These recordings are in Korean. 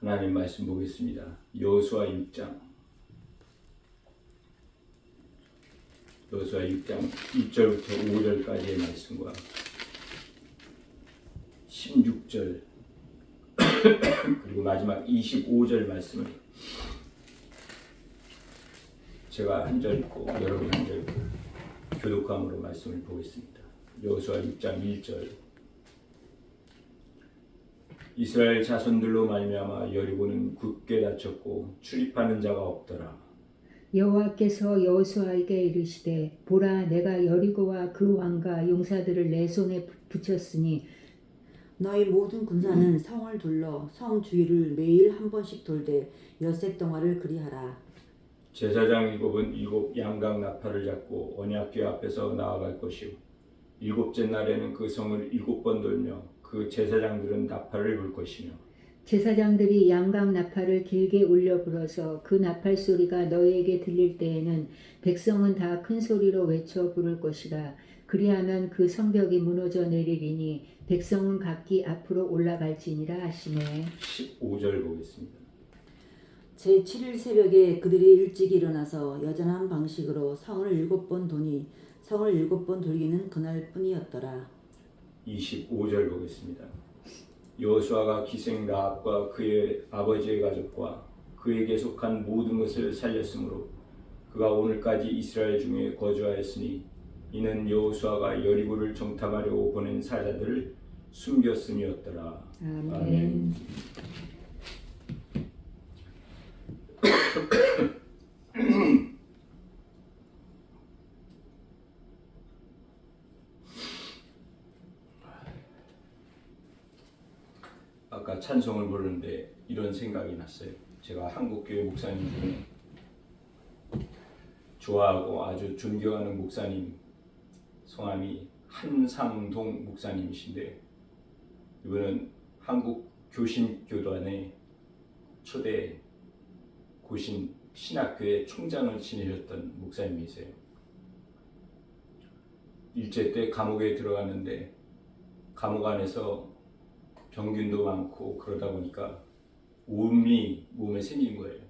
하나님 말씀 보겠습니다. 여호수아 6장 1절부터 5절까지의 말씀과 16절 그리고 마지막 25절 말씀을 제가 한 절 읽고 여러분 한 절 읽고 교독함으로 말씀을 보겠습니다. 여호수아 6장 1절 이스라엘 자손들로 말미암아 여리고는 굳게 닫혔고 출입하는 자가 없더라. 여호와께서 여호수아에게 이르시되 보라 내가 여리고와 그 왕과 용사들을 내 손에 붙였으니 너희 모든 군사는 성을 둘러 성 주위를 매일 한 번씩 돌되 엿새 동안을 그리하라. 제사장 일곱은 일곱 양각 나팔을 잡고 언약궤 앞에서 나아갈 것이요 일곱째 날에는 그 성을 7번 돌며 그 제사장들은 나팔을 불 것이며 제사장들이 양각 나팔을 길게 울려 불어서 그 나팔 소리가 너희에게 들릴 때에는 백성은 다 큰 소리로 외쳐 부를 것이라. 그리하면 그 성벽이 무너져 내리리니 백성은 각기 앞으로 올라갈지니라 하시네. 15절 보겠습니다. 제7일 새벽에 그들이 일찍 일어나서 여전한 방식으로 성을 7번 도니 성을 7번 돌기는 그날뿐이었더라. 25절 보겠습니다. 여호수아가 기생 라합과 그의 아버지의 가족과 그에게 속한 모든 것을 살렸으므로 그가 오늘까지 이스라엘 중에 거주하였으니 이는 여호수아가 여리고를 정탐하려고 보낸 사자들을 숨겼음이었더라. 아멘. 아까 찬송을 부르는데 이런 생각이 났어요. 제가 한국교회 목사님 중에 좋아하고 아주 존경하는 목사님 성함이 한상동 목사님이신데 이분은 한국 교신교단의 초대 고신 신학교의 총장을 지내셨던 목사님이세요. 일제 때 감옥에 들어갔는데 감옥 안에서 병균도 많고 그러다 보니까 오음이 몸에 생긴 거예요.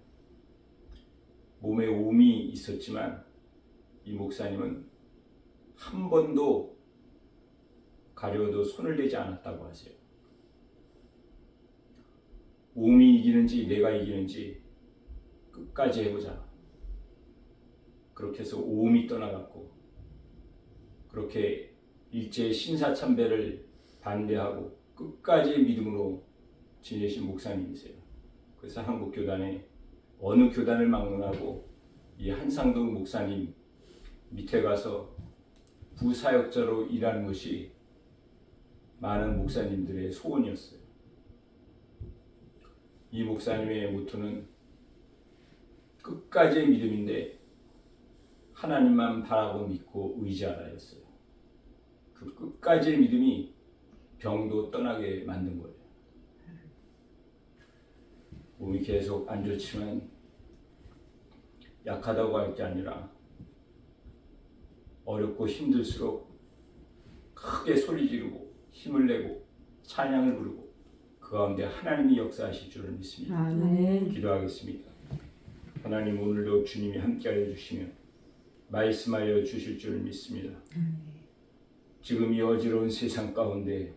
몸에 오음이 있었지만 이 목사님은 한 번도 가려도 손을 대지 않았다고 하세요. 오음이 이기는지 내가 이기는지 끝까지 해보자. 그렇게 해서 오음이 떠나갔고 그렇게 일제의 신사참배를 반대하고 끝까지 믿음으로 지내신 목사님이세요. 그래서 한국 교단에 어느 교단을 막론하고 이 한상동 목사님 밑에 가서 부사역자로 일하는 것이 많은 목사님들의 소원이었어요. 이 목사님의 모토는 끝까지의 믿음인데 하나님만 바라고 믿고 의지하라였어요. 그 끝까지의 믿음이 병도 떠나게 만든 거예요. 몸이 계속 안 좋지만 약하다고 할 게 아니라 어렵고 힘들수록 크게 소리 지르고 힘을 내고 찬양을 부르고 그 가운데 하나님이 역사하실 줄을 믿습니다. 아멘. 기도하겠습니다. 하나님 오늘도 주님이 함께하여 주시며 말씀하여 주실 줄을 믿습니다. 지금 이 어지러운 세상 가운데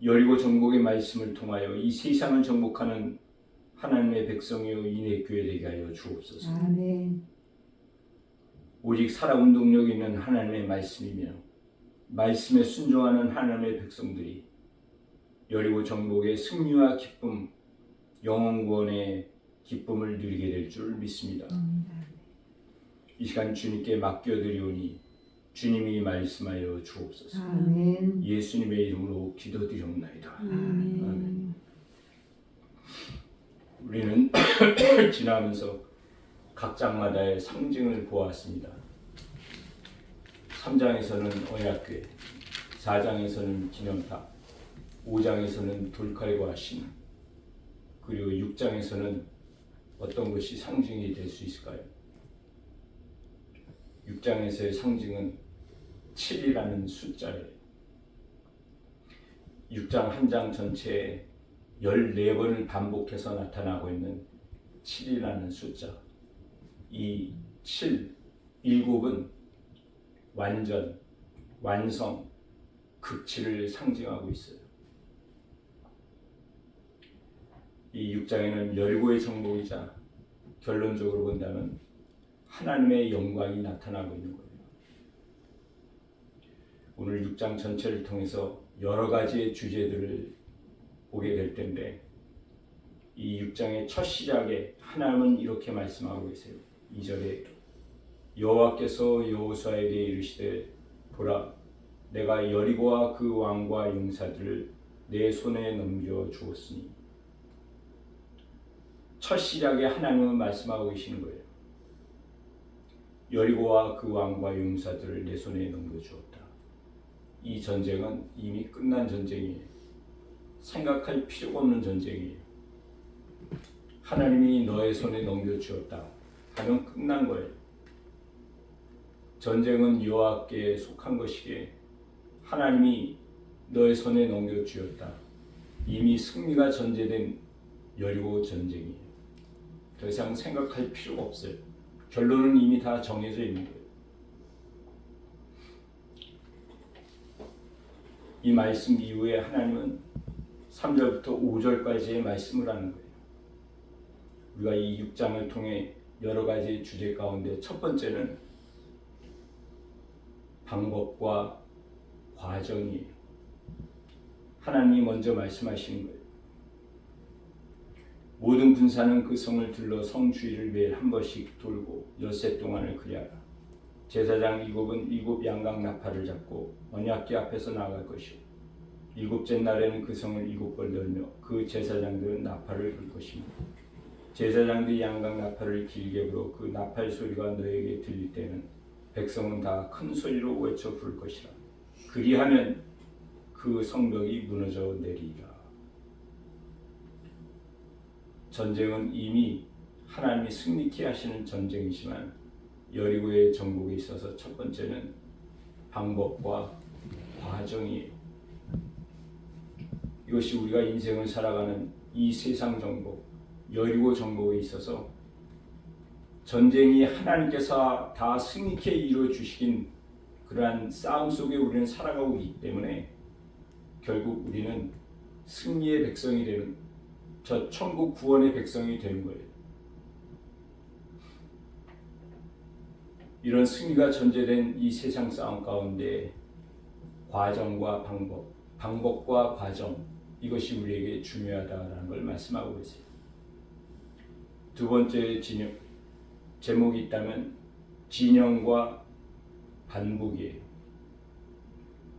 여리고 정복의 말씀을 통하여 이 세상을 정복하는 하나님의 백성이요 인해교회 되게 하여 주옵소서. 아멘. 오직 살아운동력 있는 하나님의 말씀이며 말씀에 순종하는 하나님의 백성들이 여리고 정복의 승리와 기쁨, 영원 구원의 기쁨을 누리게 될 줄 믿습니다. 이 시간 주님께 맡겨드리오니 주님이 말씀하여 주옵소서. 아멘. 예수님의 이름으로 기도드리옵나이다. 아멘. 우리는 지나면서 각 장마다의 상징을 보았습니다. 3장에서는 언약궤, 4장에서는 기념탑, 5장에서는 돌칼과 신, 그리고 6장에서는 어떤 것이 상징이 될 수 있을까요? 6장에서의 상징은 7이라는 숫자예요. 6장 한 장 전체에 14번을 반복해서 나타나고 있는 7이라는 숫자. 이 7, 7은 완전, 완성, 극치를 상징하고 있어요. 이 6장에는 열고의 정복이자 결론적으로 본다면 하나님의 영광이 나타나고 있는 거예요. 오늘 6장 전체를 통해서 여러 가지의 주제들을 보게 될 텐데 이 6장의 첫 시작에 하나님은 이렇게 말씀하고 계세요. 2절에 여호와께서 여호수아에게 이르시되 보라 내가 여리고와 그 왕과 용사들을 내 손에 넘겨 주었으니 첫 시작에 하나님은 말씀하고 계시는 거예요. 여리고와 그 왕과 용사들을 내 손에 넘겨 주었다. 이 전쟁은 이미 끝난 전쟁이에요. 생각할 필요가 없는 전쟁이에요. 하나님이 너의 손에 넘겨 주었다 하면 끝난 거예요. 전쟁은 여호와께 속한 것이기에 하나님이 너의 손에 넘겨 주었다. 이미 승리가 전제된 여리고 전쟁이에요. 더 이상 생각할 필요가 없어요. 결론은 이미 다 정해져 있는 거예요. 이 말씀 이후에 하나님은 3절부터 5절까지의 말씀을 하는 거예요. 우리가 이 6장을 통해 여러 가지 주제 가운데 첫 번째는 방법과 과정이에요. 하나님이 먼저 말씀하시는 거예요. 모든 군사는 그 성을 둘러 성 주위를 매일 한 번씩 돌고 엿새 동안을 그리하라. 제사장 7은 7 양각 나팔을 잡고 언약궤 앞에서 나아갈 것이요 일곱째 날에는 그 성을 7번 열며 그 제사장들은 나팔을 불 것입니다. 제사장들이 양각 나팔을 길게 불어 그 나팔 소리가 너에게 들릴 때는 백성은 다 큰 소리로 외쳐 부를 것이라. 그리하면 그 성벽이 무너져 내리리라. 전쟁은 이미 하나님이 승리케 하시는 전쟁이지만 여리고의 정복에 있어서 첫 번째는 방법과 과정이에요. 이것이 우리가 인생을 살아가는 이 세상 정복, 여리고 정복에 있어서 전쟁이 하나님께서 다 승리케 이루어 주시긴 그러한 싸움 속에 우리는 살아가고 있기 때문에 결국 우리는 승리의 백성이 되는 저 천국 구원의 백성이 되는 거예요. 이런 승리가 전제된 이 세상 싸움 가운데 과정과 방법, 방법과 과정 이것이 우리에게 중요하다라는 걸 말씀하고 계세요. 두 번째 진영 제목이 있다면 진영과 반복이에요.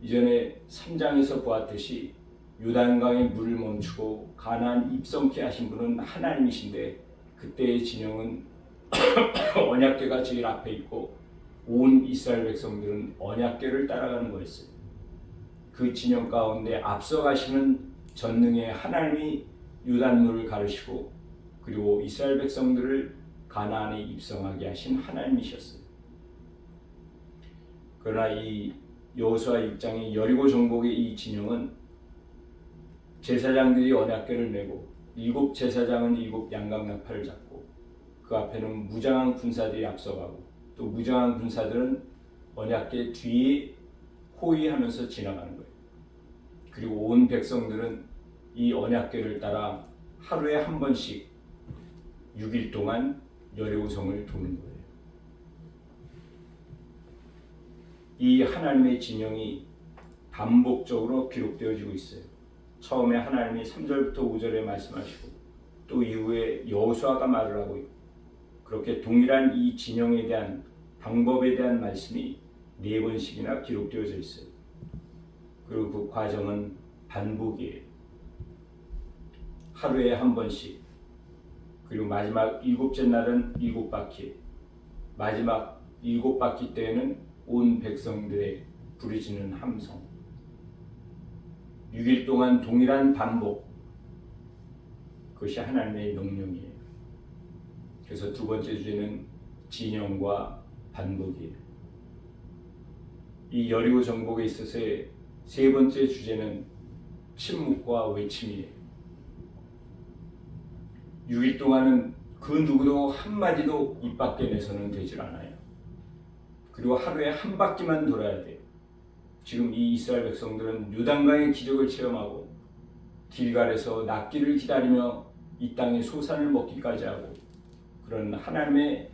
이전에 3장에서 보았듯이 요단강의 물을 멈추고 가나안 입성케 하신 분은 하나님이신데 그때의 진영은 언약궤가 제일 앞에 있고 온 이스라엘 백성들은 언약궤를 따라가는 거였어요. 그 진영 가운데 앞서가시는 전능의 하나님이 요단물을 가르시고 그리고 이스라엘 백성들을 가나안에 입성하게 하신 하나님이셨어요. 그러나 이 여호수아 6장의 여리고 정복의 이 진영은 제사장들이 언약궤를 메고 7 제사장은 7 양각 나팔을 잡고 그 앞에는 무장한 군사들이 앞서가고 또 무장한 군사들은 언약궤 뒤에 호위하면서 지나가는 거예요. 그리고 온 백성들은 이 언약궤를 따라 하루에 한 번씩 6일 동안 여리고성을 도는 거예요. 이 하나님의 진영이 반복적으로 기록되어지고 있어요. 처음에 하나님이 3절부터 5절에 말씀하시고 또 이후에 여호수아가 말을 하고 있고 그렇게 동일한 이 진영에 대한 방법에 대한 말씀이 4번씩이나 기록되어져 있어요. 그리고 그 과정은 반복이에요. 하루에 한 번씩 그리고 마지막 7째 날은 7바퀴 마지막 7바퀴 때에는 온 백성들의 부르짖는 함성 6일 동안 동일한 반복 그것이 하나님의 명령이에요. 그래서 두 번째 주제는 진영과 반복이에요. 이 여리고 정복에 있어서의 세 번째 주제는 침묵과 외침이에요. 6일 동안은 그 누구도 한마디도 입 밖에 내서는 되질 않아요. 그리고 하루에 한 바퀴만 돌아야 돼요. 지금 이 이스라엘 백성들은 요단강의 기적을 체험하고 길갈에서 낫기를 기다리며 이 땅의 소산을 먹기까지 하고 그런 하나님의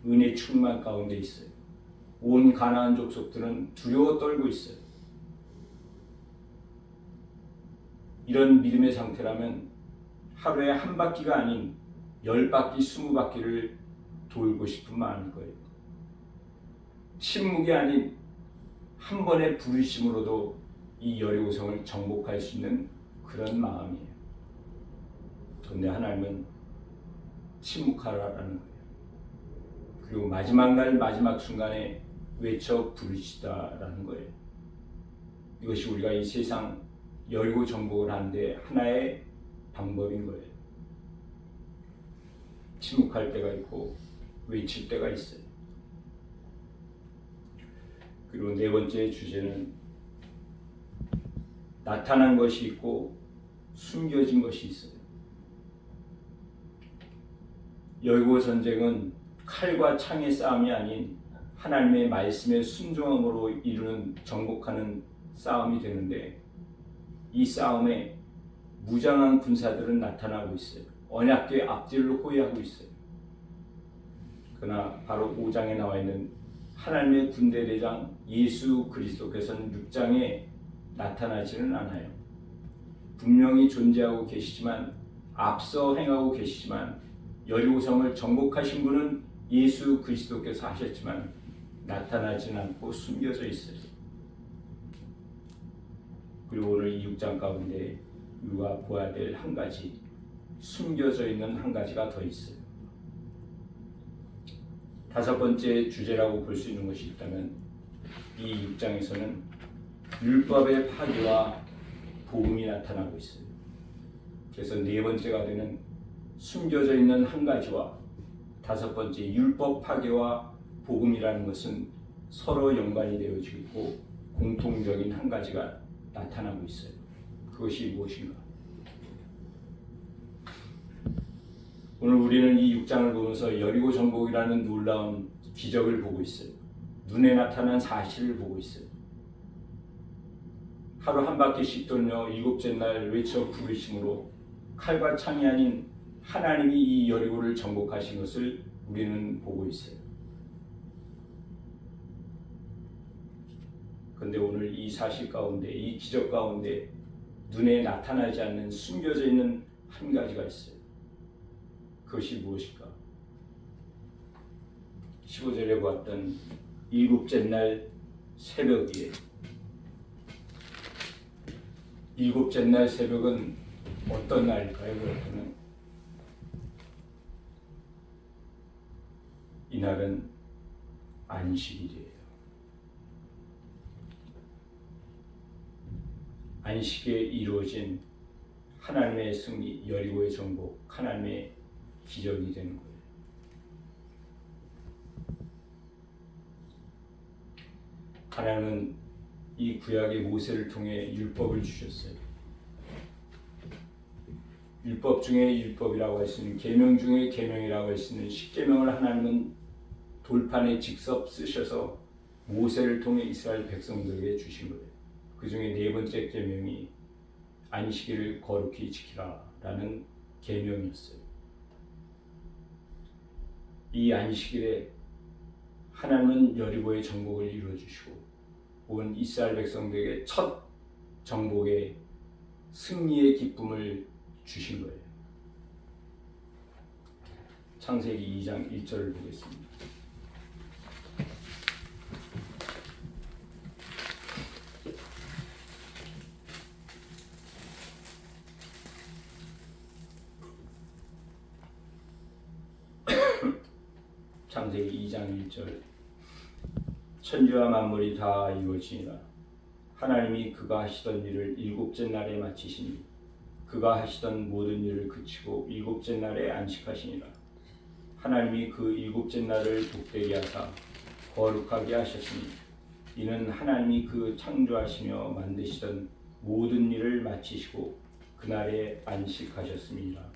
은혜 충만 가운데 있어요. 온 가나안 족속들은 두려워 떨고 있어요. 이런 믿음의 상태라면 하루에 한 바퀴가 아닌 10바퀴, 20바퀴를 돌고 싶은 마음일 거예요. 침묵이 아닌 한 번의 부르심으로도 이 여리고성을 정복할 수 있는 그런 마음이에요. 그런데 하나님은 침묵하라라는 거예요. 그리고 마지막 날 마지막 순간에 외쳐 부르시다라는 거예요. 이것이 우리가 이 세상 여리고 정복을 하는데 하나의 방법인 거예요. 침묵할 때가 있고 외칠 때가 있어요. 그리고 네 번째 주제는 나타난 것이 있고 숨겨진 것이 있어요. 여리고 전쟁은 칼과 창의 싸움이 아닌 하나님의 말씀에 순종함으로 이루는 정복하는 싸움이 되는데 이 싸움에 무장한 군사들은 나타나고 있어요. 언약궤 앞뒤를 호위하고 있어요. 그러나 바로 5장에 나와 있는 하나님의 군대 대장 예수 그리스도께서는 6장에 나타나지는 않아요. 분명히 존재하고 계시지만 앞서 행하고 계시지만 여리고성을 정복하신 분은 예수 그리스도께서 하셨지만 나타나지는 않고 숨겨져 있어요. 그리고 오늘 이 6장 가운데 우리가 보아야 될 한 가지, 숨겨져 있는 한 가지가 더 있어요. 다섯 번째 주제라고 볼 수 있는 것이 있다면 이 6장에서는 율법의 파괴와 복음이 나타나고 있어요. 그래서 네 번째가 되는 숨겨져 있는 한 가지와 다섯 번째 율법 파괴와 복음이라는 것은 서로 연관이 되어지고 있고 공통적인 한 가지가 나타나고 있어요. 그것이 무엇인가? 오늘 우리는 이 6장을 보면서 여리고 정복이라는 놀라운 기적을 보고 있어요. 눈에 나타난 사실을 보고 있어요. 하루 한 바퀴씩 돌며 일곱째 날 외쳐 부르심으로 칼과 창이 아닌 하나님이 이 여리고를 정복하신 것을 우리는 보고 있어요. 그런데 오늘 이 사실 가운데, 이 기적 가운데 눈에 나타나지 않는 숨겨져 있는 한 가지가 있어요. 그것이 무엇일까? 15절에 보았던 일곱째 날 새벽이에요. 일곱째 날 새벽은 어떤 날일까요? 그렇다면 이날은 안식일이에요. 안식에 이루어진 하나님의 승리, 여리고의 정복, 하나님의 기적이 되는 거예요. 하나님은 이 구약의 모세를 통해 율법을 주셨어요. 율법 중에 율법이라고 할 수 있는 계명 중에 계명이라고 할 수 있는 십계명을 하나님은 돌판에 직접 쓰셔서 모세를 통해 이스라엘 백성들에게 주신 거예요. 그 중에 네 번째 계명이 안식일을 거룩히 지키라라는 계명이었어요. 이 안식일에 하나님은 여리고의 정복을 이루어 주시고 온 이스라엘 백성들에게 첫 정복의 승리의 기쁨을 주신 거예요. 창세기 2장 1절을 보겠습니다. 창세기 2장 1절 천지와 만물이 다 이루어지니라. 하나님이 그가 하시던 일을 일곱째 날에 마치시니 그가 하시던 모든 일을 그치고 일곱째 날에 안식하시니라. 하나님이 그 일곱째 날을 복되게 하사 거룩하게 하셨으니 이는 하나님이 그 창조하시며 만드시던 모든 일을 마치시고 그날에 안식하셨음이니라.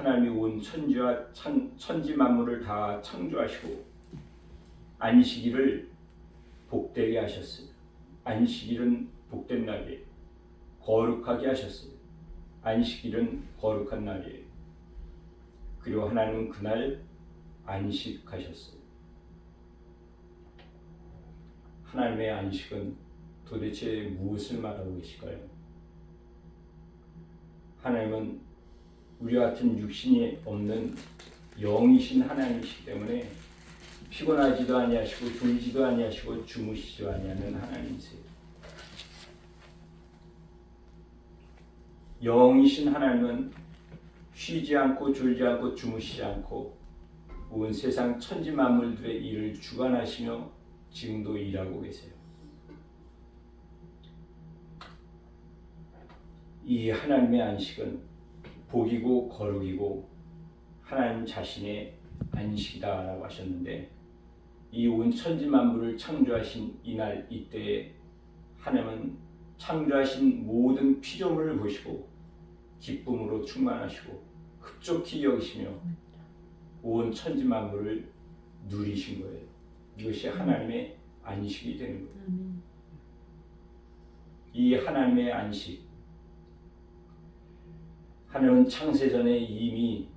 하나님이 온 천지와 천지 만물을 다 창조하시고 안식일을 복되게 하셨어요. 안식일은 복된 날이에요. 거룩하게 하셨어요. 안식일은 거룩한 날이에요. 그리고 하나님은 그날 안식하셨어요. 하나님의 안식은 도대체 무엇을 말하고 계실까요? 하나님은 우리와 같은 육신이 없는 영이신 하나님이시기 때문에 피곤하지도 아니하시고 졸지도 아니하시고 주무시지도 아니하는 하나님이세요. 영이신 하나님은 쉬지 않고 졸지 않고 주무시지 않고 온 세상 천지 만물들의 일을 주관하시며 지금도 일하고 계세요. 이 하나님의 안식은 복이고 거룩이고 하나님 자신의 안식이다라고 하셨는데, 이 온 천지 만물을 창조하신 이날 이때에 하나님은 창조하신 모든 피조물을 보시고 기쁨으로 충만하시고 흡족히 여기시며 온 천지 만물을 누리신 거예요. 이것이 하나님의 안식이 되는 거예요. 이 하나님의 안식, 하나님은 창세전에 이미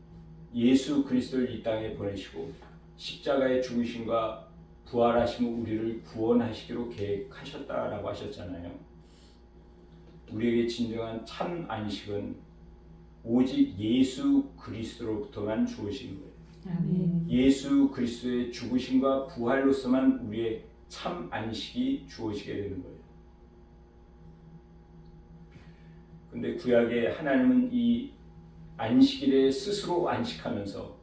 예수 그리스도를 이 땅에 보내시고 십자가의 죽으심과 부활하심으로 우리를 구원하시기로 계획하셨다라고 하셨잖아요. 우리에게 진정한 참 안식은 오직 예수 그리스도로부터만 주어진 거예요. 아멘. 예수 그리스도의 죽으심과 부활로서만 우리의 참 안식이 주어지게 되는 거예요. 근데 구약에 하나님은 이 안식일에 스스로 안식하면서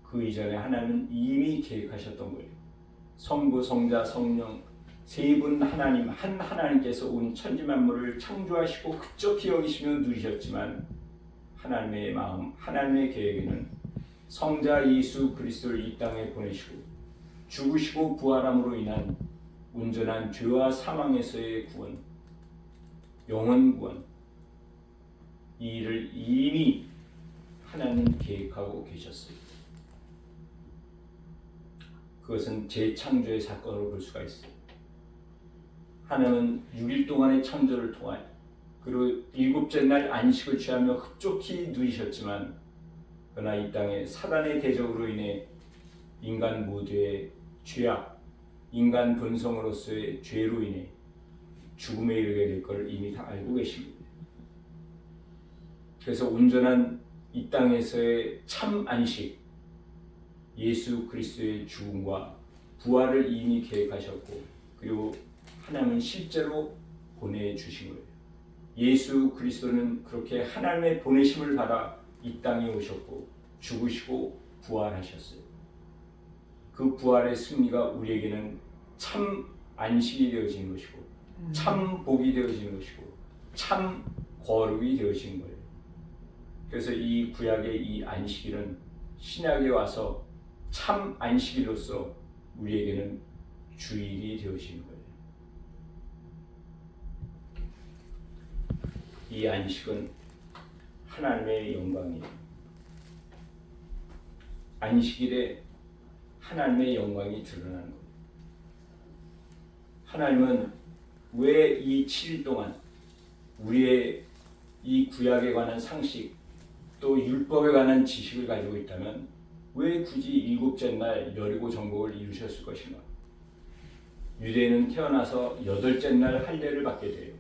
그 이전에 하나님은 이미 계획하셨던 거예요. 성부, 성자, 성령 세 분 하나님, 한 하나님께서 온 천지 만물을 창조하시고 흡족히 여기시며 누리셨지만 하나님의 마음, 하나님의 계획에는 성자 예수 그리스도를 이 땅에 보내시고 죽으시고 부활함으로 인한 온전한 죄와 사망에서의 구원, 영원 구원, 이 일을 이미 하나님 계획하고 계셨어요. 그것은 재창조의 사건으로 볼 수가 있어요. 하나님은 6일 동안의 창조를 통하여 그리고 일곱째 날 안식을 취하며 흡족히 누리셨지만, 그러나 이 땅에 사단의 대적으로 인해 인간 모두의 죄악, 인간 본성으로서의 죄로 인해 죽음에 이르게 될 것을 이미 다 알고 계십니다. 그래서 온전한 이 땅에서의 참 안식, 예수 그리스도의 죽음과 부활을 이미 계획하셨고, 그리고 하나님은 실제로 보내주신 거예요. 예수 그리스도는 그렇게 하나님의 보내심을 받아 이 땅에 오셨고 죽으시고 부활하셨어요. 그 부활의 승리가 우리에게는 참 안식이 되어지는 것이고 참 복이 되어지는 것이고 참 거룩이 되어지는 거예요. 그래서 이 구약의 이 안식일은 신약에 와서 참 안식일로서 우리에게는 주일이 되어지는 거예요. 이 안식은 하나님의 영광이에요. 안식일에 하나님의 영광이 드러나는 거예요. 하나님은 왜 이 7일 동안 우리의 이 구약에 관한 상식 또 율법에 관한 지식을 가지고 있다면 왜 굳이 일곱째 날 여리고 정복을 이루셨을 것인가? 유대인은 태어나서 여덟째 날 할례를 받게 돼요.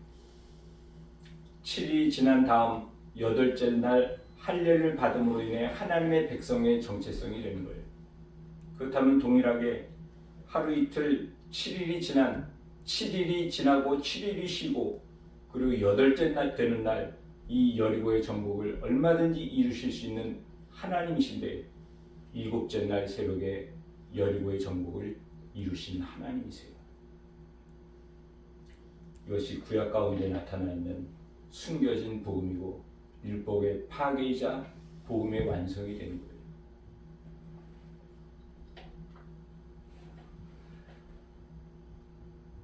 7일이 지난 다음 여덟째 날 할례를 받음으로 인해 하나님의 백성의 정체성이 되는 거예요. 그렇다면 동일하게 하루 이틀 7일이 지나고 7일이 쉬고 그리고 여덟째 날 되는 날 이 여리고의 정복을 얼마든지 이루실 수 있는 하나님이신데 일곱째 날 새벽에 여리고의 정복을 이루신 하나님이세요. 이것이 구약 가운데 나타나 있는 숨겨진 복음이고 율법의 파괴이자 복음의 완성이 되는 거예요.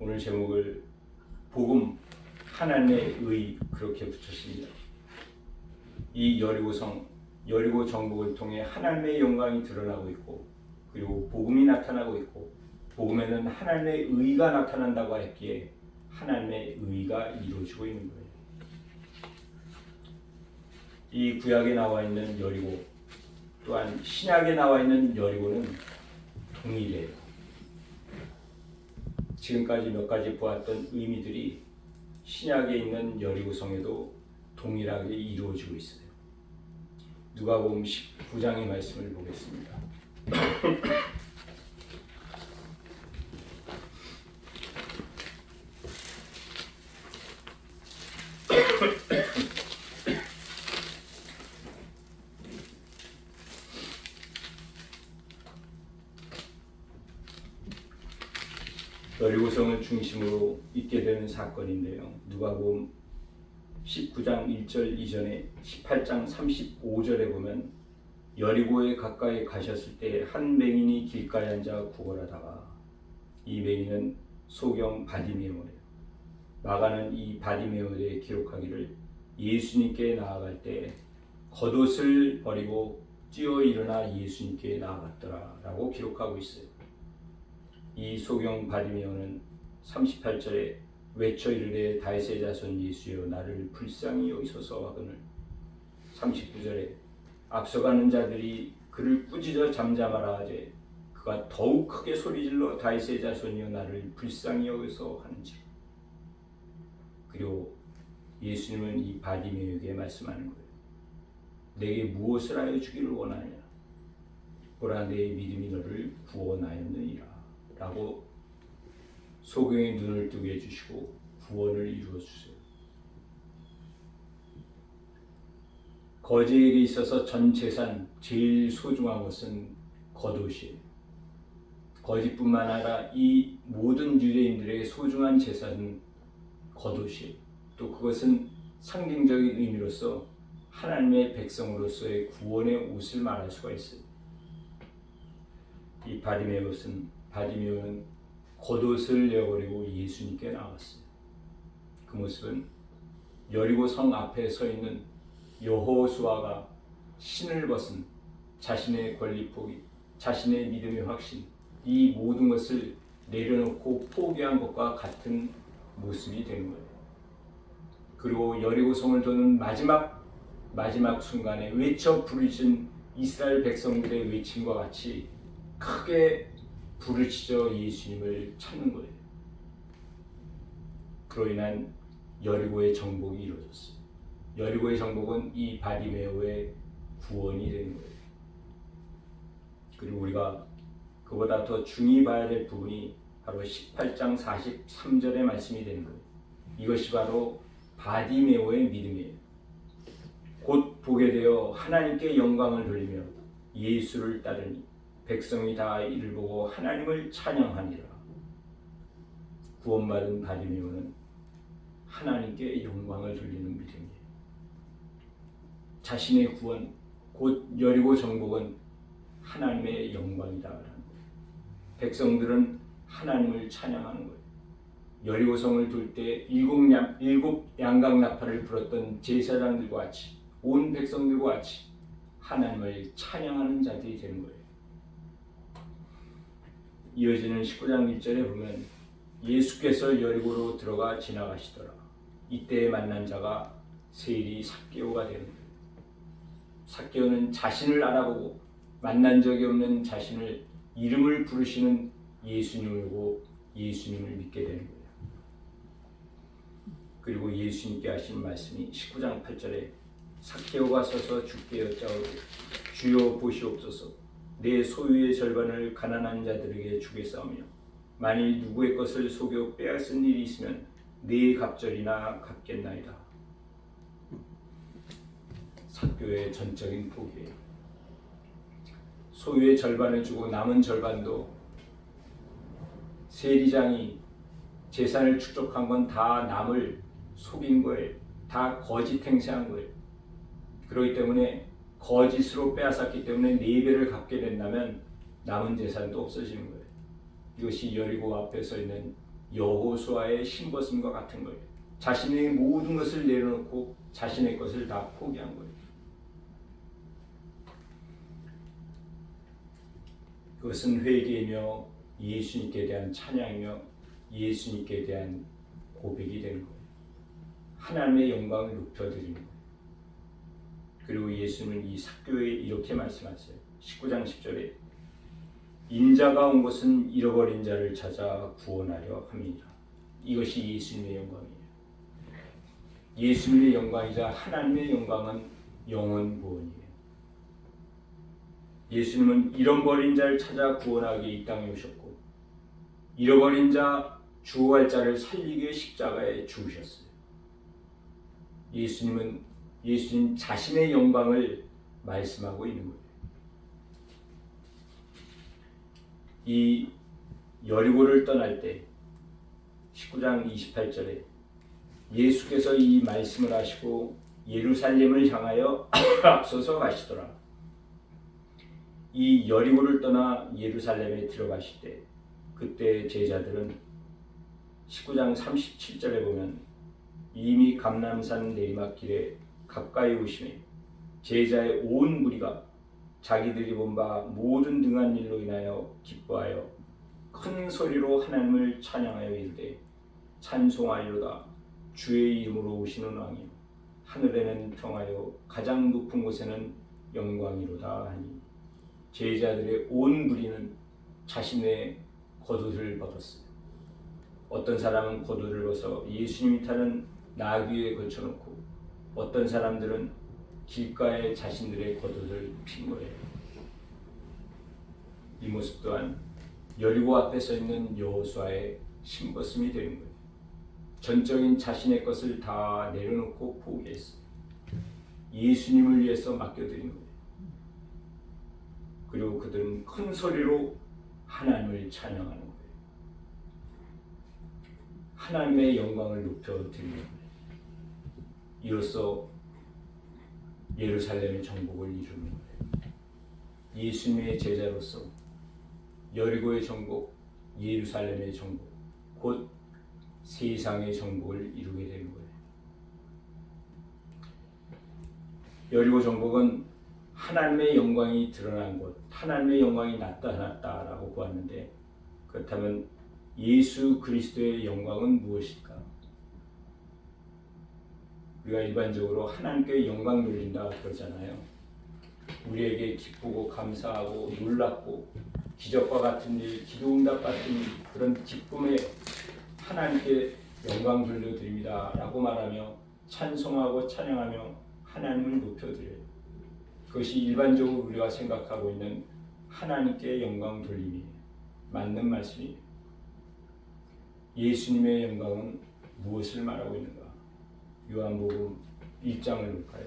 오늘 제목을 복음 하나님의 의 그렇게 붙였습니다. 이 여리고성 여리고 정복을 통해 하나님의 영광이 드러나고 있고, 그리고 복음이 나타나고 있고, 복음에는 하나님의 의가 나타난다고 했기에 하나님의 의가 이루어지고 있는 거예요. 이 구약에 나와 있는 여리고, 또한 신약에 나와 있는 여리고는 동일해요. 지금까지 몇 가지 보았던 의미들이 신약에 있는 여리고성에도 동일하게 이루어지고 있어요. 누가복음 19장의 말씀을 보겠습니다. 여리고성을 중심으로 있게 되는 사건인데요. 누가복음 19장 1절 이전에 18장 35절에 보면 여리고에 가까이 가셨을 때 한 맹인이 길가에 앉아 구걸하다가, 이 맹인은 소경 바디메오예요. 마가는 이 바디메오에 기록하기를 예수님께 나아갈 때 겉옷을 버리고 뛰어 일어나 예수님께 나아갔더라 라고 기록하고 있어요. 이 소경 바디메오는 38절에 외쳐 이르되 다윗의 자손 예수여 나를 불쌍히 여기소서 하거늘, 39절에 앞서가는 자들이 그를 꾸짖어 잠잠하라 하되 그가 더욱 크게 소리질러 다윗의 자손이여 나를 불쌍히 여기소 하는지. 그리고 예수님은 이 바디메오에게 말씀하는 거예요. 내게 무엇을 하여 주기를 원하냐? 보라 내 믿음이 너를 구원하였느니라 라고 소경의 눈을 뜨게 해주시고 구원을 이루어 주세요. 거지에게 있어서 전 재산 제일 소중한 것은 겉옷이에요. 거지뿐만 아니라 이 모든 유대인들의 소중한 재산은 겉옷이에요. 또 그것은 상징적인 의미로서 하나님의 백성으로서의 구원의 옷을 말할 수가 있어요. 이 바디메오는 겉옷을 내어버리고 예수님께 나왔어요. 그 모습은 여리고 성 앞에 서 있는 여호수아가 신을 벗은 자신의 권리 포기, 자신의 믿음의 확신, 이 모든 것을 내려놓고 포기한 것과 같은 모습이 되는 거예요. 그리고 여리고 성을 도는 마지막 순간에 외쳐 부르신 이스라엘 백성들의 외침과 같이 크게 부르짖어 예수님을 찾는 거예요. 그로 인한 여리고의 정복이 이루어졌어요. 여리고의 정복은 이 바디메오의 구원이 되는 거예요. 그리고 우리가 그보다 더 중히 봐야 될 부분이 바로 18장 43절의 말씀이 되는 거예요. 이것이 바로 바디메오의 믿음이에요. 곧 보게 되어 하나님께 영광을 돌리며 예수를 따르니 백성이 다 이를 보고 하나님을 찬양하니라. 구원받은 바디메오는 하나님께 영광을 돌리는 믿음이에요. 자신의 구원, 곧 여리고 정복은 하나님의 영광이다. 백성들은 하나님을 찬양하는 거예요. 여리고성을 돌 때 일곱 양각 나팔을 불었던 제사장들과 같이, 온 백성들과 같이 하나님을 찬양하는 자들이 되는 거예요. 이어지는 19장 1절에 보면 예수께서 여리고로 들어가 지나가시더라. 이때 만난 자가 세일이 삭개오가 되는 거예요. 삭개오는 자신을 알아보고 만난 적이 없는 자신을 이름을 부르시는 예수님을 보고 예수님을 믿게 되는 거예요. 그리고 예수님께 하신 말씀이 19장 8절에 삭개오가 서서 주께 여짜오되 주여 보시옵소서 내 소유의 절반을 가난한 자들에게 주겠사오며 만일 누구의 것을 속여 빼앗은 일이 있으면 네 갑절이나 갚겠나이다. 삭개오의 전적인 포기예요. 소유의 절반을 주고 남은 절반도 세리장이 재산을 축적한 건 다 남을 속인 거예요. 다 거짓 행세한 거예요. 그렇기 때문에 거짓으로 빼앗았기 때문에 4배를 갚게 된다면 남은 재산도 없어지는 거예요. 이것이 여리고 앞에 서 있는 여호수아의 신벗음과 같은 거예요. 자신의 모든 것을 내려놓고 자신의 것을 다 포기한 거예요. 그것은 회개이며 예수님께 대한 찬양이며 예수님께 대한 고백이 되는 거예요. 하나님의 영광을 높여드리는 거예요. 그리고 예수는 이 삭개오에 이렇게 말씀하세요. 19장 10절에 인자가 온 것은 잃어버린 자를 찾아 구원하려 함이니라. 이것이 예수님의 영광이에요. 예수님의 영광이자 하나님의 영광은 영원 구원이에요. 예수님은 잃어버린 자를 찾아 구원하기 위해 이 땅에 오셨고 잃어버린 자 죽어갈 자를 살리기 위해 십자가에 죽으셨어요. 예수님 자신의 영광을 말씀하고 있는 거예요. 이 여리고를 떠날 때 19장 28절에 예수께서 이 말씀을 하시고 예루살렘을 향하여 앞서서 가시더라. 이 여리고를 떠나 예루살렘에 들어가실 때 그때 제자들은 19장 37절에 보면 이미 감람산 내리막길에 가까이 오시매 제자의 온 무리가 자기들이 본 바 모든 등한 일로 인하여 기뻐하여 큰 소리로 하나님을 찬양하여 이르되 찬송하리로다. 주의 이름으로 오시는 왕이요 하늘에는 평화요 가장 높은 곳에는 영광이로다 하니 제자들의 온 무리는 자신의 겉옷을 벗었어요. 어떤 사람은 겉옷을 벗어 예수님이 타는 나귀 위에 걸쳐놓고 어떤 사람들은 길가에 자신들의 겉옷을 핀 거예요. 이 모습 또한 여리고 앞에 서 있는 여호수아의 신벗음이 되는 거예요. 전적인 자신의 것을 다 내려놓고 포기했어요. 예수님을 위해서 맡겨드린 거예요. 그리고 그들은 큰 소리로 하나님을 찬양하는 거예요. 하나님의 영광을 높여드리는 거예요. 이로써 예루살렘의 정복을 이루는 거예요. 예수님의 제자로서 여리고의 정복, 예루살렘의 정복, 곧 세상의 정복을 이루게 되는 거예요. 여리고 정복은 하나님의 영광이 드러난 곳, 하나님의 영광이 나타났다라고 보았는데 그렇다면 예수 그리스도의 영광은 무엇일까? 우리가 일반적으로 하나님께 영광 돌린다 그러잖아요. 우리에게 기쁘고 감사하고 놀랍고 기적과 같은 일, 기도응답 같은 그런 기쁨에 하나님께 영광 돌려드립니다 라고 말하며 찬송하고 찬양하며 하나님을 높여드려요. 그것이 일반적으로 우리가 생각하고 있는 하나님께 영광 돌림이에요. 맞는 말씀이에요. 예수님의 영광은 무엇을 말하고 있는가? 요한복음 1장을 볼까요?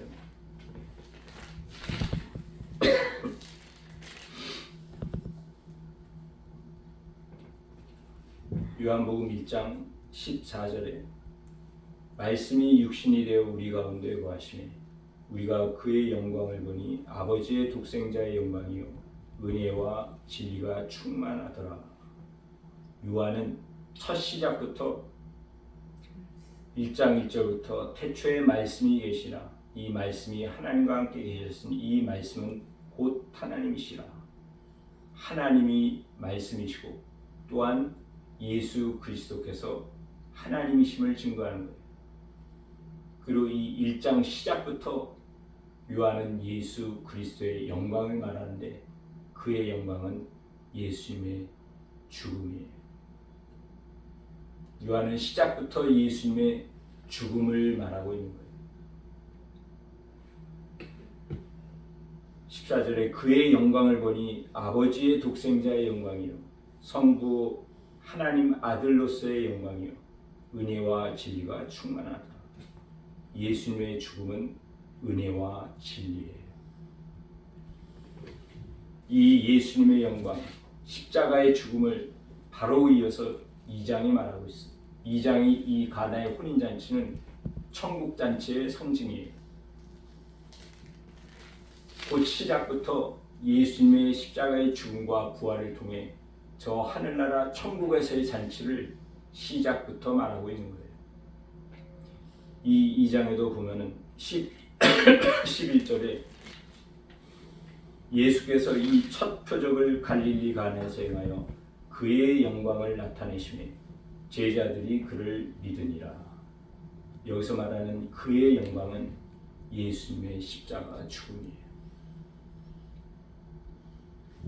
요한복음 1장 14절에 말씀이 육신이 되어 우리 가운데 거하시매 우리가 그의 영광을 보니 아버지의 독생자의 영광이요 은혜와 진리가 충만하더라. 요한은 첫 시작부터 1장 1절부터 태초에 말씀이 계시라 이 말씀이 하나님과 함께 계셨으니 이 말씀은 곧 하나님이시라. 하나님이 말씀이시고 또한 예수 그리스도께서 하나님이심을 증거하는 거예요. 그리고 이 1장 시작부터 요한은 예수 그리스도의 영광을 말하는데 그의 영광은 예수님의 죽음이에요. 요한은 시작부터 예수님의 죽음을 말하고 있는 거예요. 14절에 그의 영광을 보니 아버지의 독생자의 영광이요 성부 하나님 아들로서의 영광이요 은혜와 진리가 충만하다. 예수님의 죽음은 은혜와 진리예요. 이 예수님의 영광, 십자가의 죽음을 바로 이어서 2장이 말하고 있습니다. 2장이 이 가나의 혼인잔치는 천국잔치의 상징이에요. 곧 시작부터 예수님의 십자가의 죽음과 부활을 통해 저 하늘나라 천국에서의 잔치를 시작부터 말하고 있는 거예요. 이 2장에도 보면은 11절에 예수께서 이 첫 표적을 갈릴리 가나에서 행하여 그의 영광을 나타내시매 제자들이 그를 믿으니라. 여기서 말하는 그의 영광은 예수님의 십자가 죽음이에요.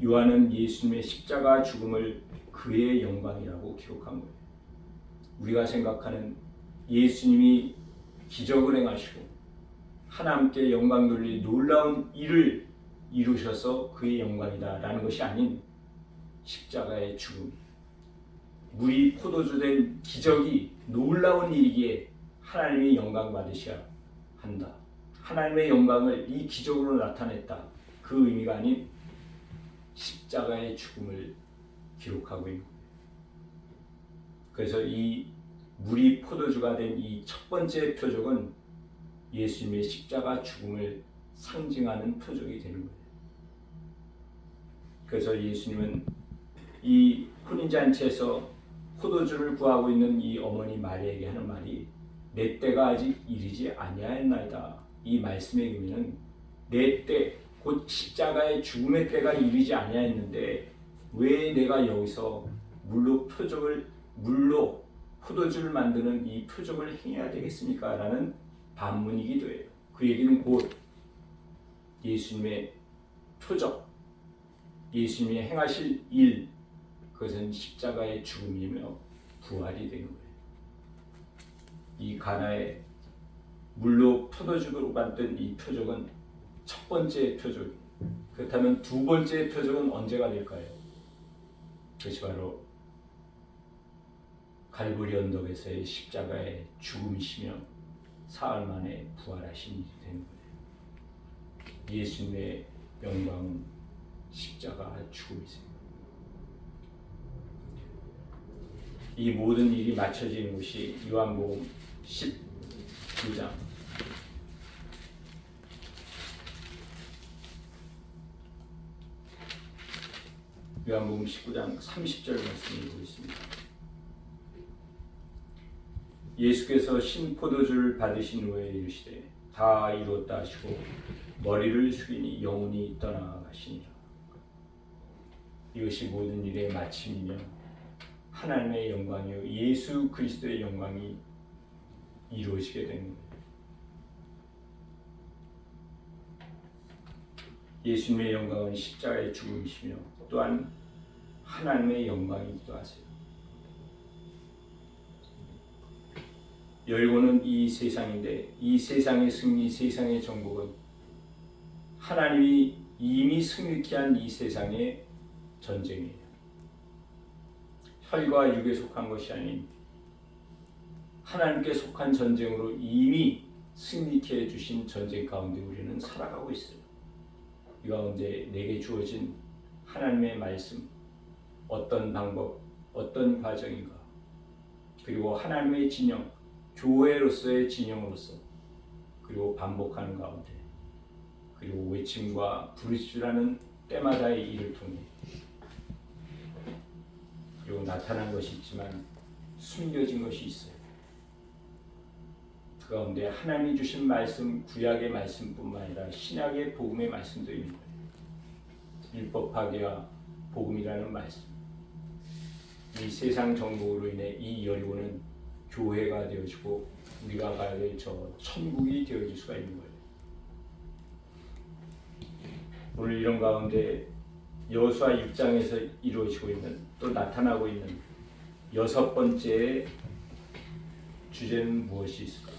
요한은 예수님의 십자가 죽음을 그의 영광이라고 기록한 거예요. 우리가 생각하는 예수님이 기적을 행하시고 하나님께 영광 돌릴 놀라운 일을 이루셔서 그의 영광이다라는 것이 아닌 십자가의 죽음, 물이 포도주 된 기적이 놀라운 일이기에 하나님의 영광 받으셔야 한다. 하나님의 영광을 이 기적으로 나타냈다. 그 의미가 아닌 십자가의 죽음을 기록하고 있는 거예요. 그래서 이 물이 포도주가 된 이 첫 번째 표적은 예수님의 십자가 죽음을 상징하는 표적이 되는 거예요. 그래서 예수님은 이 혼인잔치에서 포도주를 구하고 있는 이 어머니 마리아에게 하는 말이 내 때가 아직 이르지 아니하였나이다. 이 말씀의 의미는 내 때, 곧 십자가의 죽음의 때가 이르지 아니하였는데 왜 내가 여기서 물로 포도주를 만드는 이 표적을 행해야 되겠습니까? 라는 반문이기도 해요. 그 얘기는 곧 예수님의 표적, 예수님이 행하실 일, 그것은 십자가의 죽음이며 부활이 되는 거예요. 이 가나에 물로 포도주로 만든 이 표적은 첫 번째 표적. 그렇다면 두 번째 표적은 언제가 될까요? 그것이 바로 갈보리 언덕에서의 십자가의 죽음이시며 사흘 만에 부활하신 일이 되는 거예요. 예수님의 영광은 십자가 죽음이세요. 이 모든 일이 맞춰지는 것이 요한복음 19장 요한복음 19장 30절 말씀을 보고 있습니다. 예수께서 신포도주를 받으신 후에 이르시되 다 이루었다 하시고 머리를 숙이니 영혼이 떠나가시니라. 이것이 모든 일의 마침이며 하나님의 영광이요 예수 그리스도의 영광이 이루어지게 된 겁니다. 예수님의 영광은 십자가의 죽음이시며 또한 하나님의 영광이기도 하세요. 열고는 이 세상인데 이 세상의 승리, 세상의 정복은 하나님이 이미 승리케 한 이 세상의 전쟁이에요. 혈과 육에 속한 것이 아닌 하나님께 속한 전쟁으로 이미 승리케 해주신 전쟁 가운데 우리는 살아가고 있어요. 이 가운데 내게 주어진 하나님의 말씀, 어떤 방법, 어떤 과정인가, 그리고 하나님의 진영, 교회로서의 진영으로서, 그리고 반복하는 가운데, 그리고 외침과 부르짖으라는 때마다의 일을 통해, 그리고 나타난 것이 있지만 숨겨진 것이 있어요. 그 가운데 하나님이 주신 말씀, 구약의 말씀뿐만 아니라 신약의 복음의 말씀도 있는 거예요. 율법파괴와 복음이라는 말씀. 이 세상 정복으로 인해 이 열고는 교회가 되어지고 우리가 가야 될 저 천국이 되어질 수가 있는 거예요. 오늘 이런 가운데 여호수아 6장에서 이루어지고 있는, 또 나타나고 있는 여섯 번째 주제는 무엇이 있을까?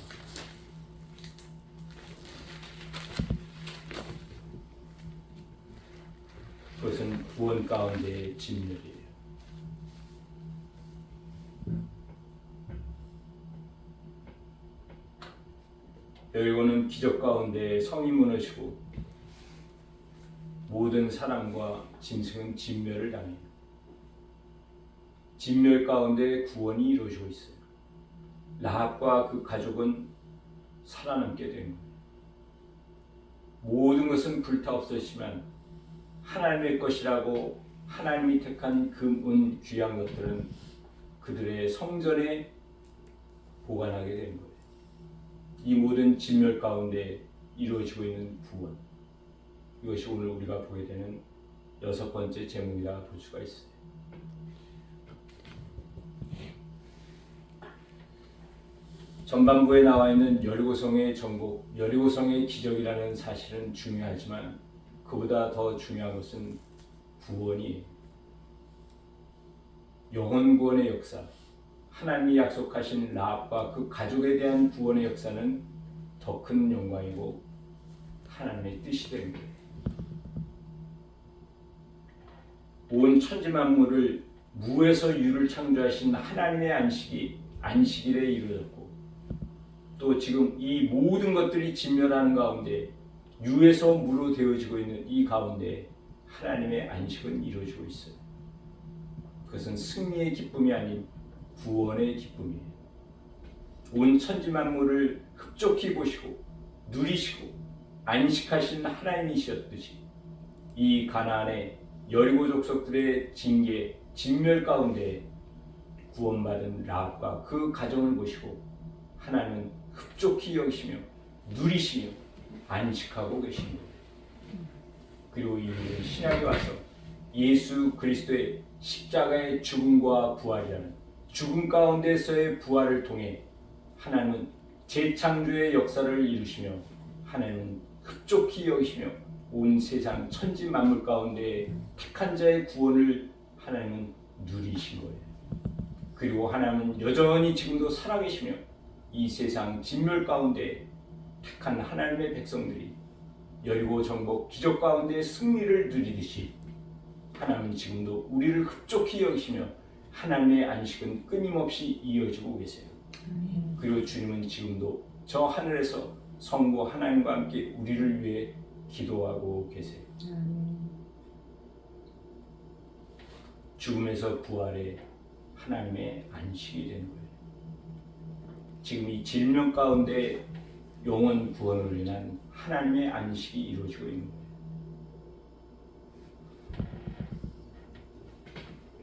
그것은 구원 가운데의 진멸이에요. 여리고는 기적 가운데 성이 무너지고 모든 사람과 짐승은 진멸을 당해요. 진멸 가운데 구원이 이루어지고 있어요. 라합과 그 가족은 살아남게 된 거예요. 모든 것은 불타 없었지만 하나님의 것이라고 하나님이 택한 금은 귀한 것들은 그들의 성전에 보관하게 된 거예요. 이 모든 진멸 가운데 이루어지고 있는 구원, 이것이 오늘 우리가 보게 되는 6번째 제목이라 볼 수가 있어요. 전반부에 나와 있는 여리고성의 정복, 여리고성의 기적이라는 사실은 중요하지만 그보다 더 중요한 것은 구원이에요. 영혼 구원의 역사, 하나님이 약속하신 라합과 그 가족에 대한 구원의 역사는 더 큰 영광이고 하나님의 뜻이 된 거예요. 온 천지 만물을 무에서 유를 창조하신 하나님의 안식일에 이루어졌고, 또 지금 이 모든 것들이 진멸하는 가운데 유에서 무로 되어지고 있는 이 가운데 하나님의 안식은 이루어지고 있어요. 그것은 승리의 기쁨이 아닌 구원의 기쁨이에요. 온 천지 만물을 흡족히 보시고 누리시고 안식하신 하나님이셨듯이 이 가나안의 여리고 족속들의 징계, 진멸 가운데 구원받은 라합과 그 가정을 보시고 하나님은 흡족히 여기시며 누리시며 안식하고 계신 거예요. 그리고 이들은 신약에 와서 예수 그리스도의 십자가의 죽음과 부활이라는 죽음 가운데서의 부활을 통해 하나님은 재창조의 역사를 이루시며 하나님은 흡족히 여기시며 온 세상 천지 만물 가운데 택한 자의 구원을 하나님은 누리신 거예요. 그리고 하나님은 여전히 지금도 살아계시며 이 세상 진멸 가운데 택한 하나님의 백성들이 여리고 정복 기적 가운데 승리를 누리듯이 하나님은 지금도 우리를 흡족히 여기시며 하나님의 안식은 끊임없이 이어지고 계세요. 그리고 주님은 지금도 저 하늘에서 성부 하나님과 함께 우리를 위해 기도하고 계세요. 죽음에서 부활해 하나님의 안식이 되는 거예요. 지금 이 질병 가운데 영혼 구원을 위한 하나님의 안식이 이루어지고 있는 거예요.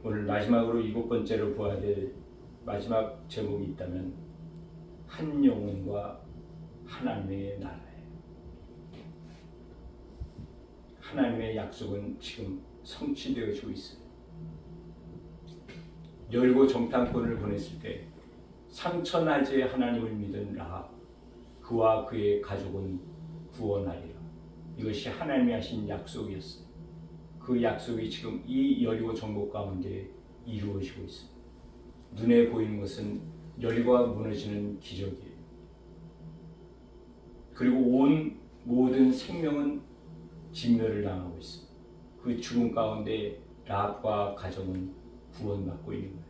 오늘 마지막으로 7번째로 보아야 될 마지막 제목이 있다면 한 영혼과 하나님의 나라예요. 하나님의 약속은 지금 성취되어지고 있어요. 여리고 정탐꾼을 보냈을 때 상천하지의 하나님을 믿은 라합, 그와 그의 가족은 구원하리라. 이것이 하나님이 하신 약속이었어요. 그 약속이 지금 이 여리고 정복 가운데 이루어지고 있어요. 눈에 보이는 것은 여리고가 무너지는 기적이에요. 그리고 온 모든 생명은 진멸을 당하고 있어요. 그 죽음 가운데 라합과 가정은 구원받고 있는 거예요.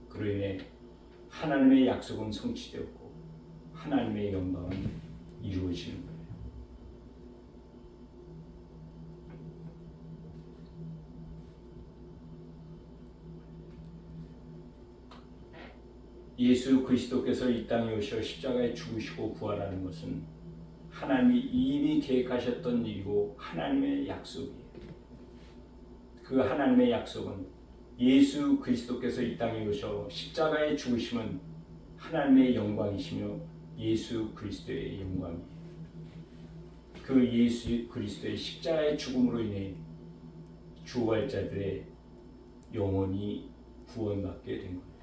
그로 인해 하나님의 약속은 성취되었고 하나님의 영광은 이루어지는 거예요. 예수 그리스도께서 이 땅에 오셔 십자가에 죽으시고 부활하는 것은 하나님이 이미 계획하셨던 일이고 하나님의 약속이에요. 그 하나님의 약속은 예수 그리스도께서 이 땅에 오셔 십자가에 죽으심은 하나님의 영광이시며 예수 그리스도의 영광이에요. 그 예수 그리스도의 십자가의 죽음으로 인해 죽어갈 자들의 영혼이 구원받게 된 거예요.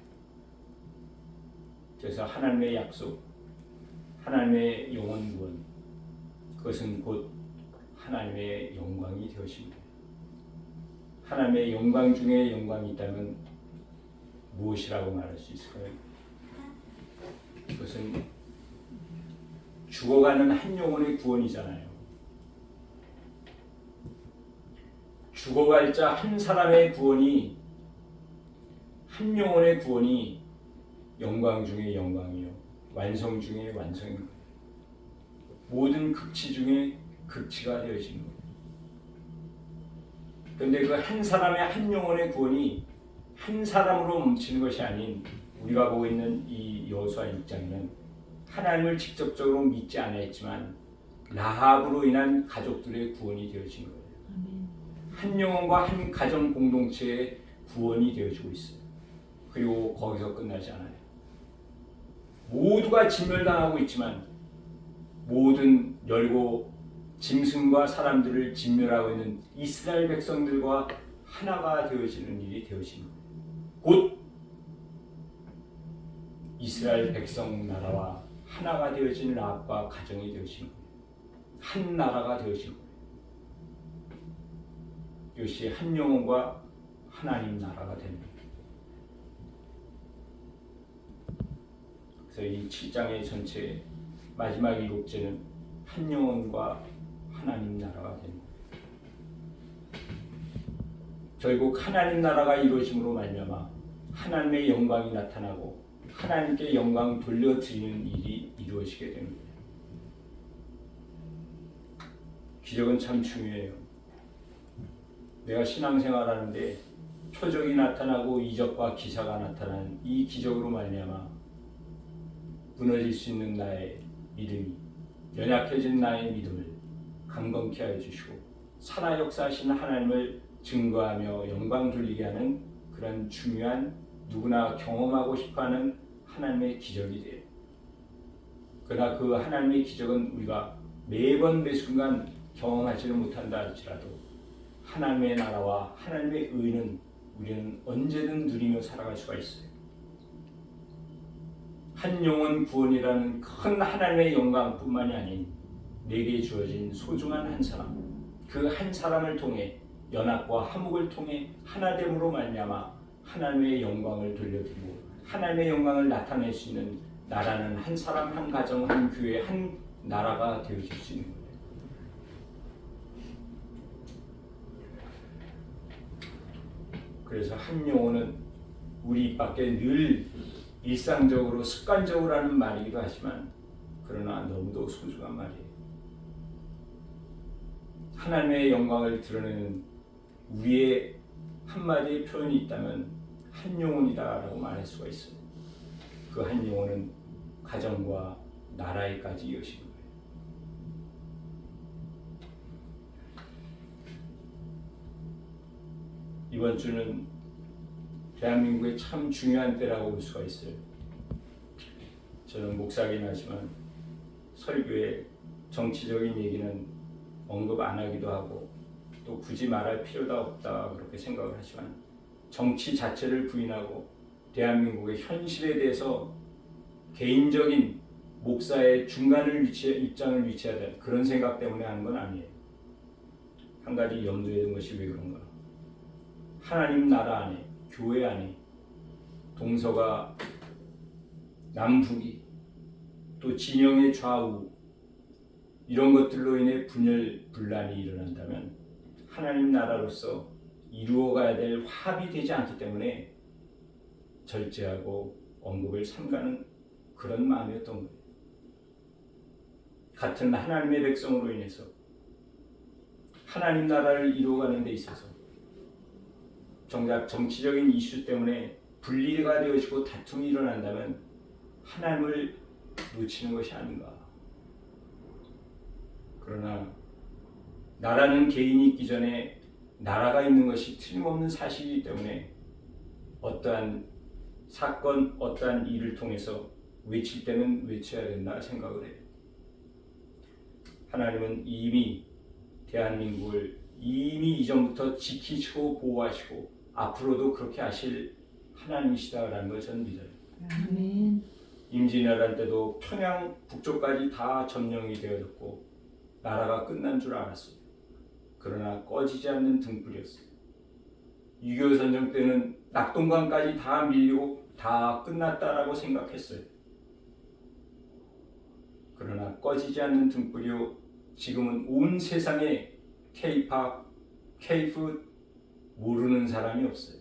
그래서 하나님의 약속, 하나님의 영혼 구원, 그것은 곧 하나님의 영광이 되어집니다. 하나님의 영광 중에 영광이 있다면 무엇이라고 말할 수 있을까요? 그것은 죽어가는 한 영혼의 구원이잖아요. 죽어갈 자 한 사람의 구원이, 한 영혼의 구원이 영광 중에 영광이요, 완성 중에 완성인 거예요. 모든 극치 중에 극치가 되어지는 거예요. 그런데 그 한 사람의 한 영혼의 구원이 한 사람으로 멈추는 것이 아닌 우리가 보고 있는 이 여호수아 6장에는 하나님을 직접적으로 믿지 않았지만 라합으로 인한 가족들의 구원이 되어진 거예요. 한 영혼과 한 가정 공동체의 구원이 되어지고 있어요. 그리고 거기서 끝나지 않아요. 모두가 진멸당하고 있지만 모든 열고 짐승과 사람들을 진멸하고 있는 이스라엘 백성들과 하나가 되어지는 일이 되어진 거예요. 곧 이스라엘 백성 나라와 하나가 되어진 라합과 가정이 되어진 거예요. 한 나라가 되어진 거예요. 이것이 한 영혼과 하나님 나라가 됩니다. 그래서 이 7장의 전체 마지막 7제는 한 영혼과 하나님 나라가 됩니다. 결국 하나님 나라가 이루어짐으로 말미암아 하나님의 영광이 나타나고 하나님께 영광 돌려드리는 일이 이루어지게 됩니다. 기적은 참 중요해요. 내가 신앙생활하는데 표적이 나타나고 이적과 기사가 나타나는 이 기적으로 말미암아 무너질 수 있는 나의 믿음이, 연약해진 나의 믿음을 강건케 하여 주시고 살아 역사하시는 하나님을 증거하며 영광 돌리게 하는 그런 중요한, 누구나 경험하고 싶어하는 하나님의 기적이 돼요. 그러나 그 하나님의 기적은 우리가 매번 매순간 경험하지는 못한다 할지라도 하나님의 나라와 하나님의 의는 우리는 언제든 누리며 살아갈 수가 있어요. 한 영혼 구원이라는 큰 하나님의 영광뿐만이 아닌 내게 주어진 소중한 한 사람, 그 한 사람을 통해 연합과 화목을 통해 하나됨으로 말미암아 하나님의 영광을 돌려드리고 하나님의 영광을 나타낼 수 있는 나라는 한 사람, 한 가정, 한 교회, 한 나라가 되어질 수 있는 거예요. 그래서 한 영혼은 우리 입 밖에 늘 일상적으로 습관적으로 하는 말이기도 하지만 그러나 너무도 소중한 말이에요. 하나님의 영광을 드러내는 우리의 한마디의 표현이 있다면 한 영혼이다 라고 말할 수가 있어요. 그 한 영혼은 가정과 나라에까지 이어지는 거예요. 이번 주는 대한민국의 참 중요한 때라고 볼 수가 있어요. 저는 목사긴 하지만 설교에 정치적인 얘기는 언급 안 하기도 하고 또 굳이 말할 필요도 없다 그렇게 생각을 하지만 정치 자체를 부인하고 대한민국의 현실에 대해서 개인적인 목사의 입장을 위치해야 될 그런 생각 때문에 하는 건 아니에요. 한 가지 염두에 둔 것이 왜 그런가? 하나님 나라 안에, 교회 안에 동서가 남북이 또 진영의 좌우 이런 것들로 인해 분열 분란이 일어난다면 하나님 나라로서 이루어가야 될 화합이 되지 않기 때문에 절제하고 언급을 삼가는 그런 마음이었던 거예요. 같은 하나님의 백성으로 인해서 하나님 나라를 이루어가는 데 있어서 정작 정치적인 이슈 때문에 분리가 되어지고 다툼이 일어난다면 하나님을 놓치는 것이 아닌가. 그러나 나라는 개인이 있기 전에 나라가 있는 것이 틀림없는 사실이기 때문에 어떠한 사건, 어떠한 일을 통해서 외칠 때는 외쳐야 된다 생각을 해요. 하나님은 이미 대한민국을 이미 이전부터 지키시고 보호하시고 앞으로도 그렇게 하실 하나님이시다라는 걸 저는 믿어요. 아멘. 임진왜란 때도 평양 북쪽까지 다 점령이 되어졌고 나라가 끝난 줄 알았어요. 그러나 꺼지지 않는 등불이었어요. 6.25 전쟁 때는 낙동강까지 다 밀리고 다 끝났다라고 생각했어요. 그러나 꺼지지 않는 등불이요 지금은 온 세상에 K-팝, K-푸드 모르는 사람이 없어요.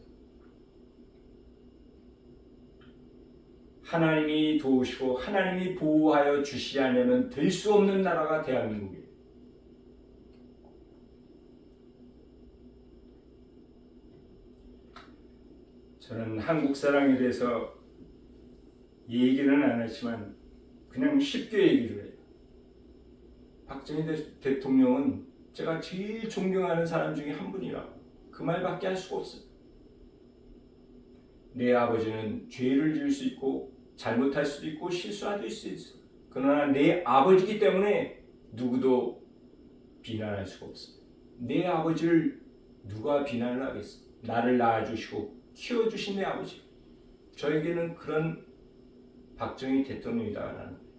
하나님이 도우시고 하나님이 보호하여 주시지 않으면 될 수 없는 나라가 대한민국이에요. 저는 한국 사랑에 대해서 얘기는 안 하지만 그냥 쉽게 얘기를 해요. 박정희 대통령은 제가 제일 존경하는 사람 중에 한 분이라고 그 말밖에 할 수가 없어요. 내 아버지는 죄를 지을 수 있고 잘못할 수도 있고 실수할 수 있어. 그러나 내 아버지이기 때문에 누구도 비난할 수가 없어. 내 아버지를 누가 비난을 하겠어? 나를 낳아주시고 키워주신 내 아버지. 저에게는 그런 박정희 대통령이다라는 거예요.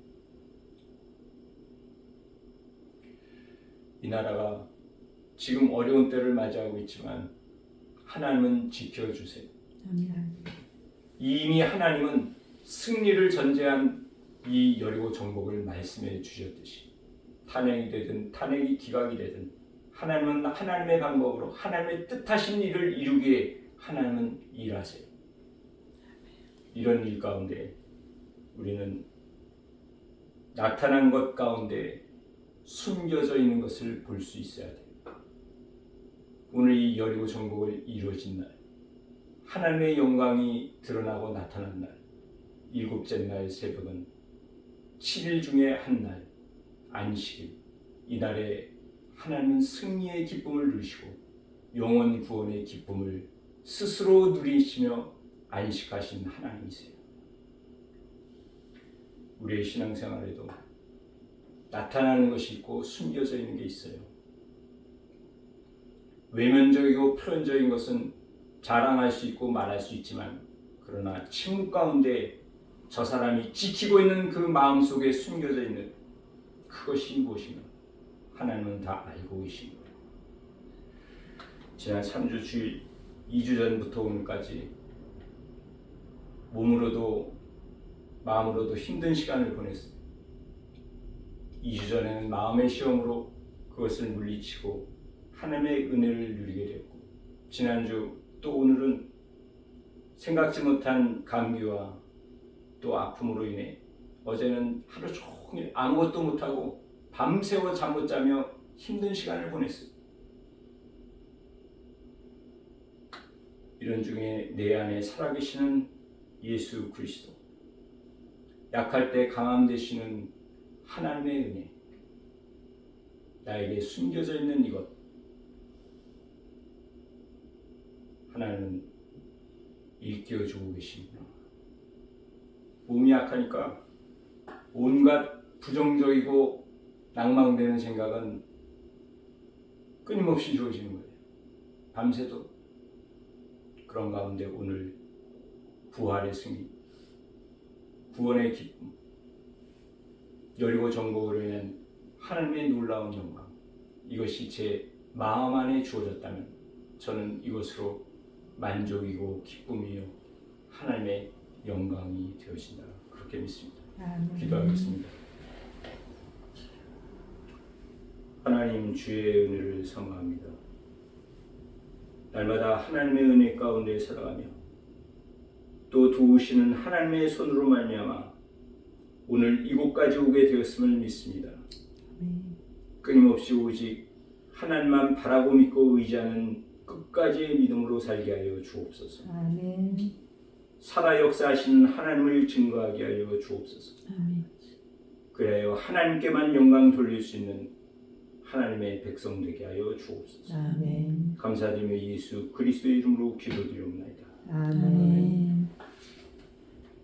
이 나라가 지금 어려운 때를 맞이하고 있지만 하나님은 지켜주세요. 이미 하나님은 승리를 전제한 이 여리고 정복을 말씀해 주셨듯이 탄핵이 되든 탄핵이 기각이 되든 하나님은 하나님의 방법으로 하나님의 뜻하신 일을 이루기에 하나님은 일하세요. 이런 일 가운데 우리는 나타난 것 가운데 숨겨져 있는 것을 볼 수 있어야 돼요. 오늘 이 여리고 정복을 이루어진 날, 하나님의 영광이 드러나고 나타난 날, 일곱째 날 새벽은 7일 중에 한 날, 안식일. 이날에 하나님은 승리의 기쁨을 누리시고 영원 구원의 기쁨을 스스로 누리시며 안식하신 하나님이세요. 우리의 신앙생활에도 나타나는 것이 있고 숨겨져 있는 게 있어요. 외면적이고 표현적인 것은 자랑할 수 있고 말할 수 있지만 그러나 침묵 가운데 저 사람이 지키고 있는 그 마음속에 숨겨져 있는 그것이 무엇인가 하나님은 다 알고 계신 거예요. 지난 3주 주일 2주 전부터 오늘까지 몸으로도 마음으로도 힘든 시간을 보냈어요. 2주 전에는 마음의 시험으로 그것을 물리치고 하나님의 은혜를 누리게 되었고 지난주 또 오늘은 생각지 못한 감기와 또 아픔으로 인해 어제는 하루 종일 아무것도 못하고 밤새워 잠 못 자며 힘든 시간을 보냈어요. 이런 중에 내 안에 살아계시는 예수 그리스도, 약할 때 강함 되시는 하나님의 은혜, 나에게 숨겨져 있는 이것, 하나님은 일깨워주고 계십니다. 몸이 약하니까 온갖 부정적이고 낭망되는 생각은 끊임없이 주어지는 거예요. 밤새도. 그런 가운데 오늘 부활의 승리, 구원의 기쁨, 여리고 정복으로 인한 하나님의 놀라운 영광, 이것이 제 마음 안에 주어졌다면 저는 이것으로 만족이고 기쁨이요 하나님의 영광이 되어진다. 그렇게 믿습니다. 기도하겠습니다. 하나님 주의 은혜를 사모합니다. 날마다 하나님의 은혜 가운데 살아가며 또 도우시는 하나님의 손으로 말미암아 오늘 이곳까지 오게 되었음을 믿습니다. 끊임없이 오직 하나님만 바라고 믿고 의지하는 끝까지의 믿음으로 살게 하여 주옵소서. 아멘. 살아 역사하시는 하나님을 증거하게 하여 주옵소서. 아멘. 그래야 하나님께만 영광 돌릴 수 있는 하나님의 백성 되게 하여 주옵소서. 아멘. 감사드리며 예수 그리스도의 이름으로 기도드리옵나이다. 아멘. 아멘.